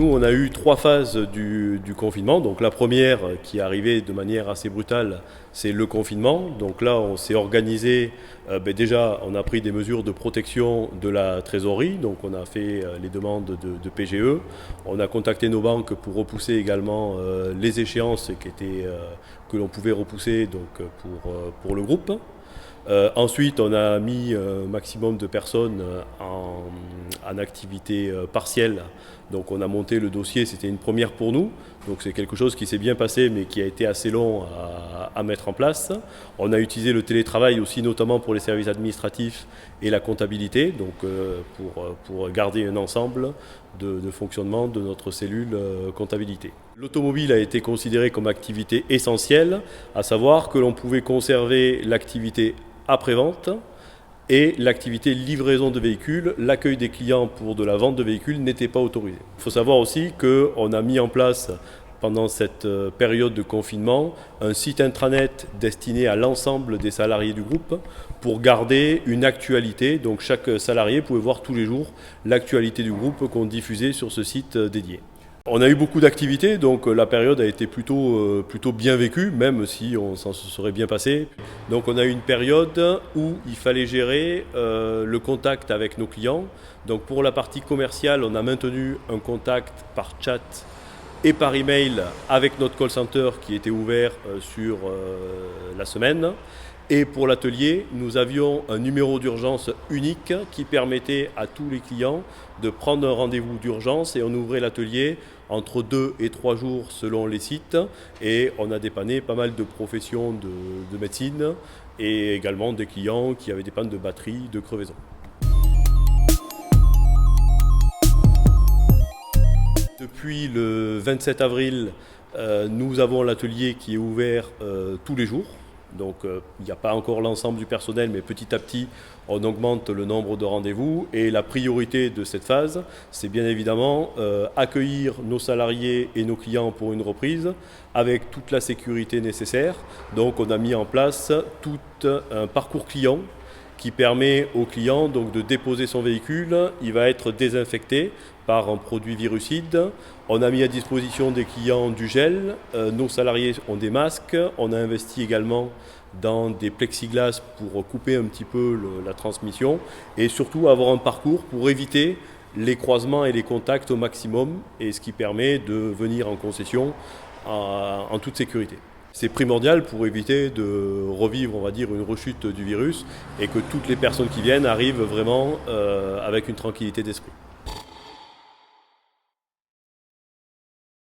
Nous, on a eu 3 phases du confinement. Donc la première qui est arrivée de manière assez brutale, c'est le confinement. Donc là, on s'est organisé. Déjà, on a pris des mesures de protection de la trésorerie. Donc on a fait les demandes de PGE. On a contacté nos banques pour repousser également les échéances que l'on pouvait repousser donc, pour le groupe. Ensuite, on a mis un maximum de personnes en activité partielle. Donc on a monté le dossier, c'était une première pour nous. Donc c'est quelque chose qui s'est bien passé mais qui a été assez long à mettre en place. On a utilisé le télétravail aussi notamment pour les services administratifs et la comptabilité, donc pour garder un ensemble de fonctionnement de notre cellule comptabilité. L'automobile a été considérée comme activité essentielle, à savoir que l'on pouvait conserver l'activité après-vente et l'activité livraison de véhicules. L'accueil des clients pour de la vente de véhicules n'était pas autorisé. Il faut savoir aussi qu'on a mis en place pendant cette période de confinement un site intranet destiné à l'ensemble des salariés du groupe pour garder une actualité. Donc chaque salarié pouvait voir tous les jours l'actualité du groupe qu'on diffusait sur ce site dédié. On a eu beaucoup d'activités, donc la période a été plutôt bien vécue, même si on s'en serait bien passé. Donc on a eu une période où il fallait gérer le contact avec nos clients. Donc pour la partie commerciale, on a maintenu un contact par chat et par email avec notre call center qui était ouvert sur la semaine. Et pour l'atelier, nous avions un numéro d'urgence unique qui permettait à tous les clients de prendre un rendez-vous d'urgence et on ouvrait l'atelier entre 2 et 3 jours selon les sites et on a dépanné pas mal de professions de médecine et également des clients qui avaient des pannes de batterie, de crevaison. Depuis le 27 avril, nous avons l'atelier qui est ouvert tous les jours. Donc il n'y a pas encore l'ensemble du personnel, mais petit à petit, on augmente le nombre de rendez-vous. Et la priorité de cette phase, c'est bien évidemment accueillir nos salariés et nos clients pour une reprise avec toute la sécurité nécessaire. Donc on a mis en place tout un parcours client qui permet au client donc, de déposer son véhicule. Il va être désinfecté par un produit virucide. On a mis à disposition des clients du gel. Nos salariés ont des masques. On a investi également dans des plexiglas pour couper un petit peu la transmission et surtout avoir un parcours pour éviter les croisements et les contacts au maximum et ce qui permet de venir en concession en toute sécurité. C'est primordial pour éviter de revivre, on va dire, une rechute du virus et que toutes les personnes qui viennent arrivent vraiment avec une tranquillité d'esprit.